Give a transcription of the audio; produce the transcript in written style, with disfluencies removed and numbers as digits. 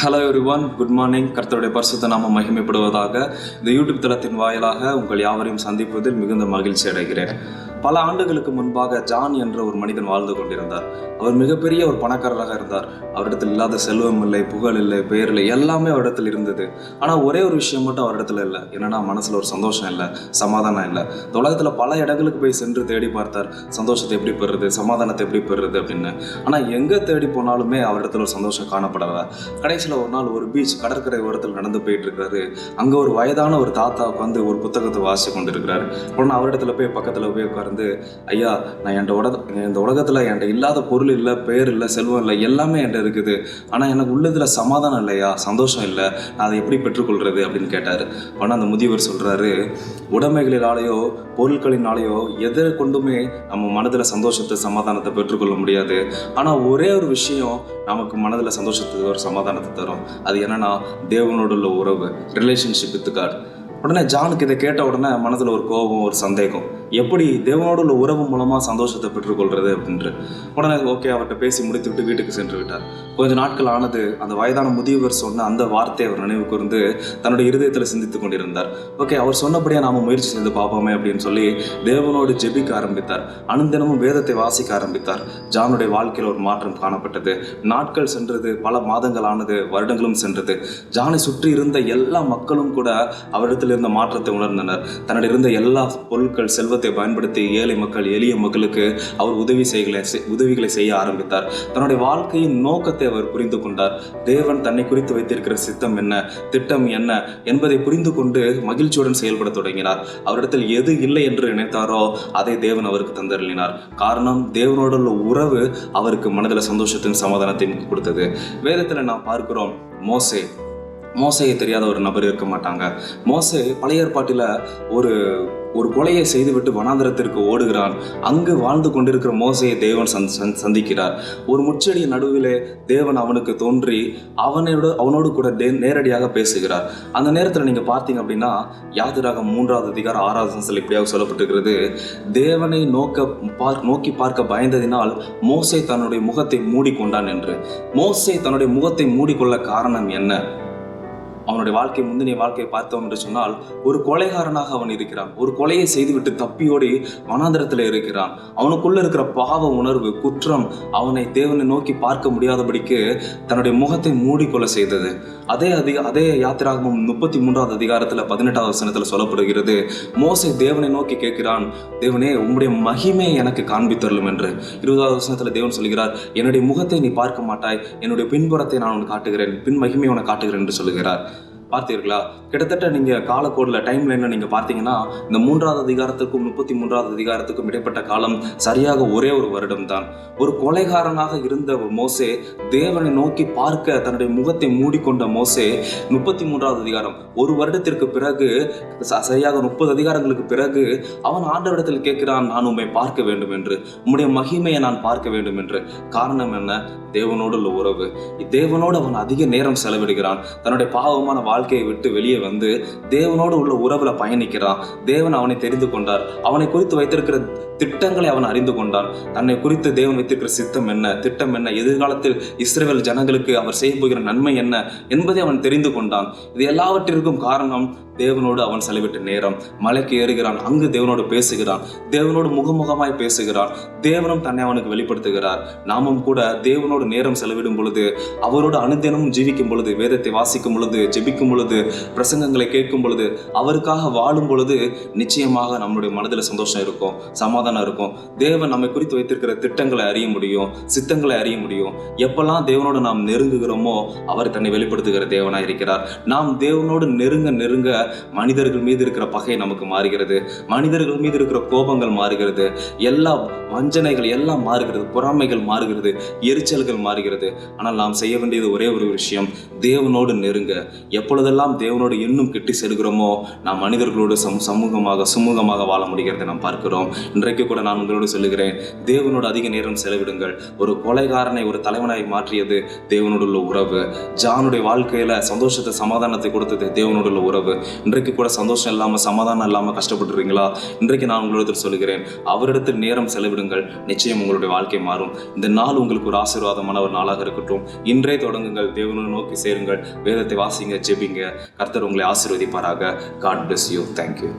Hello everyone, good morning. கர்த்தருடைய பரிசுத்த நாமம் மகிமைப்படுவதாக. இந்த யூடியூப் தளத்தின் வாயிலாக உங்கள் யாவரையும் சந்திப்பதில் மிகுந்த மகிழ்ச்சி அடைகிறேன். பல ஆண்டுகளுக்கு முன்பாக ஜான் என்ற ஒரு மனிதன் வாழ்ந்து கொண்டிருந்தார். அவர் மிகப்பெரிய ஒரு பணக்காரராக இருந்தார். அவரிடத்தில் இல்லாத செல்வம் இல்லை, புகழ் இல்லை, பெயர் இல்லை, எல்லாமே அவரிடத்தில் இருந்தது. ஆனால் ஒரே ஒரு விஷயம் மட்டும் அவரிடத்துல இல்லை. என்னன்னா, மனசில் ஒரு சந்தோஷம் இல்லை, சமாதானம் இல்லை. இந்த உலகத்தில் பல இடங்களுக்கு போய் சென்று தேடி பார்த்தார், சந்தோஷத்தை எப்படி பெறுறது, சமாதானத்தை எப்படி பெறுறது அப்படின்னு. ஆனால் எங்கே தேடி போனாலுமே அவரிடத்துல ஒரு சந்தோஷம் காணப்படலை. கடைசியில் ஒரு நாள் ஒரு பீச் கடற்கரை ஓரத்தில் நடந்து போயிட்டு இருக்காரு. அங்கே ஒரு வயதான ஒரு தாத்தா உட்காந்து ஒரு புத்தகத்தை வாசித்து கொண்டு இருக்கிறாரு. உடனே அவரிடத்துல போய் பக்கத்தில் போய் உட்கார்ந்து, ஐயா, நான் இந்த உலகத்தில் என்கிட்ட இல்லாத பொருள் இல்லை, பெயர் இல்லை, செல்வம் இல்லை, எல்லாமே என்கிட்ட இருக்குது. ஆனால் எனக்கு உள்ளதில் சமாதானம் இல்லையா, சந்தோஷம் இல்லை, நான் அதை எப்படி பெற்றுக்கொள்கிறது அப்படின்னு கேட்டார். ஆனால் அந்த முதியவர் சொல்கிறாரு, உடைமைகளினாலேயோ பொருட்களினாலேயோ எதை கொண்டுமே நம்ம மனதில் சந்தோஷத்தை சமாதானத்தை பெற்றுக்கொள்ள முடியாது. ஆனால் ஒரே ஒரு விஷயம் நமக்கு மனதில் சந்தோஷத்தை ஒரு சமாதானத்தை தரும். அது என்னன்னா, தேவனோடு உள்ள உறவு, ரிலேஷன்ஷிப் வித் காட். உடனே ஜானுக்கு இதை கேட்ட உடனே மனதில் ஒரு கோபம், ஒரு சந்தேகம், எப்படி தேவனோடு உள்ள உறவு மூலமாக சந்தோஷத்தை பெற்றுக்கொள்வது அப்படின்ட்டு. உடனே ஓகே, அவர்கிட்ட பேசி முடித்துவிட்டு வீட்டுக்கு சென்று விட்டார். கொஞ்சம் நாட்கள் ஆனது. அந்த வயதான முதியவர் சொன்ன அந்த வார்த்தையை அவர் நினைவு கூர்ந்து தன்னுடைய இருதயத்தில் சிந்தித்து கொண்டிருந்தார். ஓகே, அவர் சொன்னபடியே நாம முயற்சி செய்து பார்ப்போமே அப்படின்னு சொல்லி தேவனோடு ஜெபிக்க ஆரம்பித்தார். அனுதினமும் வேதத்தை வாசிக்க ஆரம்பித்தார். ஜானுடைய வாழ்க்கையில் ஒரு மாற்றம் காணப்பட்டது. நாட்கள் சென்றது, பல மாதங்கள் ஆனது, வருடங்களும் சென்றது. ஜானை சுற்றி இருந்த எல்லா மக்களும் கூட அவரிடத்தில் இருந்த மாற்றத்தை உணர்ந்தனர். தன்னுடைய இருந்த எல்லா பொருட்கள், செல்வத்தை பயன்படுத்தி ஏழை மக்கள், எளிய மக்களுக்கு அவர் உதவிகளை செய்ய ஆரம்பித்தார். தன்னுடைய வாழ்க்கையின் நோக்கத்தை அவர் புரிந்து கொண்டார். தேவன் தன்னை குறித்து வைத்திருக்கிற சித்தம் என்ன, திட்டம் என்ன என்பதை புரிந்து கொண்டு மகிழ்ச்சியுடன் செயல்பட தொடங்கினார். அவரிடத்தில் எது இல்லை என்று நினைத்தாரோ அதை தேவன் அவருக்கு தந்தருளினார். காரணம், தேவனோடு உள்ள உறவு அவருக்கு மனதில் சந்தோஷத்தையும் சமாதானத்தையும் கொடுத்தது. வேதத்தில் நாம் பார்க்கிறோம், மோசேயை தெரியாத ஒரு நபர் இருக்க மாட்டாங்க. மோசே பழைய ஏற்பாட்டில் ஒரு கொலையை செய்துவிட்டு வனாந்தரத்திற்கு ஓடுகிறான். அங்கு வாழ்ந்து கொண்டிருக்கிற மோசையை தேவன் சந்திக்கிறார். ஒரு முச்செடியின் நடுவிலே தேவன் அவனுக்கு தோன்றி அவனோடு கூட நேரடியாக பேசுகிறார். அந்த நேரத்தில் நீங்கள் பார்த்தீங்க அப்படின்னா, யாத்திராகமம் 3வது அதிகாரம் 6வது வசனத்தில் இப்படியாக சொல்லப்பட்டிருக்கிறது, தேவனை நோக்கி பார்க்க பயந்ததினால் மோசே தன்னுடைய முகத்தை மூடிக்கொண்டான் என்று. மோசே தன்னுடைய முகத்தை மூடிக்கொள்ள காரணம் என்ன? அவனுடைய முந்தினிய வாழ்க்கையை பார்த்தோம் என்று சொன்னால், ஒரு கொலைகாரனாக அவன் இருக்கிறான். ஒரு கொலையை செய்துவிட்டு தப்பியோடி வனாந்தரத்தில் இருக்கிறான். அவனுக்குள்ள இருக்கிற பாவ உணர்வு, குற்றம் அவனை தேவனை நோக்கி பார்க்க முடியாதபடிக்கு தன்னுடைய முகத்தை மூடிக்கொள்ள செய்தது. அதே யாத்திராகமம் 33வது அதிகாரத்தில் 18வது வசனத்தில் சொல்லப்படுகிறது, மோசே தேவனை நோக்கி கேட்கிறான், தேவனே, உம்முடைய மகிமையை எனக்கு காண்பித்தருளும் என்று. 20வது வசனத்தில் தேவன் சொல்கிறார், என்னுடைய முகத்தை நீ பார்க்க மாட்டாய், என்னுடைய பின்புறத்தை நான் உனக்கு காட்டுகிறேன், பின் மகிமையை உனக்கு காட்டுகிறேன் என்று சொல்லுகிறார். பார்த்தீர்களா? கிட்டத்தட்ட நீங்கள் காலக்கோடில் டைம் லைனில் நீங்கள் பார்த்தீங்கன்னா, இந்த 3வது அதிகாரத்துக்கும் 33வது அதிகாரத்துக்கும் இடைப்பட்ட காலம் சரியாக ஒரே ஒரு வருடம் தான். ஒரு கொலைகாரனாக இருந்த ஒரு மோசே தேவனை நோக்கி பார்க்க தன்னுடைய முகத்தை மூடிக்கொண்ட மோசே 33வது அதிகாரம், ஒரு வருடத்திற்கு பிறகு, சரியாக 30 அதிகாரங்களுக்கு பிறகு அவன் ஆண்டவரிடத்தில் கேட்கிறான், நான் உம்மை பார்க்க வேண்டும் என்று, உம்முடைய மகிமையை நான் பார்க்க வேண்டும் என்று. காரணம் என்ன? தேவனோடு உள்ள உறவு. தேவனோடு அவன் அதிக நேரம் செலவிடுகிறான். தன்னுடைய பாவமான வாழ்க்கையை விட்டு வெளியே வந்து தேவனோடு உள்ள உறவுல பயணிக்கிறான். தேவன் அவனை தெரிந்து கொண்டார். அவனை குறித்து வைத்திருக்கிற திட்டங்களை அவன் அறிந்து கொண்டான். தன்னை குறித்து தேவன் வைத்திருக்கிற சித்தம் என்ன, திட்டம் என்ன, எதிர்காலத்தில் இஸ்ரவேல் ஜனங்களுக்கு அவர் செய்ய போகிற நன்மை என்ன என்பதை அவன் தெரிந்து கொண்டான். இது எல்லாவற்றிற்கும் காரணம் தேவனோடு அவன் செலவிட்ட நேரம். மலைக்கு ஏறுகிறான், அங்கு தேவனோடு பேசுகிறான், தேவனோடு முகமுகமாய் பேசுகிறான். தேவனும் தன்னை அவனுக்கு வெளிப்படுத்துகிறார். நாமும் கூட தேவனோடு நேரம் செலவிடும் பொழுது, அவரோடு அனுதினமும் ஜீவிக்கும் பொழுது, வேதத்தை வாசிக்கும் பொழுது, ஜெபிக்கும் பொழுது, பிரசங்கங்களை கேட்கும் பொழுது, அவருக்காக வாழும் பொழுது, நிச்சயமாக நம்முடைய மனதில் சந்தோஷம் இருக்கும், சமாதானம் இருக்கும். தேவன் நம்மை குறித்து வைத்திருக்கிற திட்டங்களை அறிய முடியும், சித்தங்களை அறிய முடியும். எப்பெல்லாம் தேவனோடு நாம் நெருங்குகிறோமோ அவர் தன்னை வெளிப்படுத்துகிற தேவனாய் இருக்கிறார். நாம் தேவனோடு நெருங்க மனிதர்கள் மீது இருக்கிற பகை நமக்கு மாறுகிறது, மனிதர்கள் மீது இருக்கிற கோபங்கள் மாறுகிறது, எல்லா வஞ்சனைகள் எல்லாம் மாறுகிறது, பொறாமைகள் மாறுகிறது, எரிச்சல்கள் மாறுகிறது. ஆனால் நாம் செய்ய வேண்டியது ஒரே ஒரு விஷயம், தேவனோடு நெருங்க. எப்பொழுதெல்லாம் தேவனோடு இன்னும் கிட்டி செல்கிறோமோ நாம் மனிதர்களோடு சுமூகமாக வாழ முடிகிறதை நாம் பார்க்கிறோம். இன்றைக்கு கூட நான் உங்களோடு சொல்லுகிறேன், தேவனோடு அதிக நேரம் செலவிடுங்கள். ஒரு கொலைகாரனை ஒரு தலைவனாய் மாற்றியது தேவனோடு உள்ள உறவு. ஜானுடைய வாழ்க்கையில சந்தோஷத்தை, சமாதானத்தை கொடுத்தது தேவனோடு உள்ள உறவு. இன்றைக்கு கூட சந்தோஷம் இல்லாமல் சமாதானம் இல்லாமல் கஷ்டப்பட்டுறீங்களா? இன்றைக்கு நான் உங்களிடத்தில் சொல்கிறேன், அவரிடத்தில் நேரம் செலவிடுங்கள், நிச்சயம் உங்களுடைய வாழ்க்கை மாறும். இந்த நாள் உங்களுக்கு ஒரு ஆசீர்வாதமான ஒரு நாளாக இருக்கட்டும். இன்றே தொடங்குங்கள், தேவனை நோக்கி சேருங்கள், வேதத்தை வாசிங்க, ஜெபிங்க. கர்த்தர் உங்களை ஆசீர்வதிப்பாராக. God bless you. Thank you.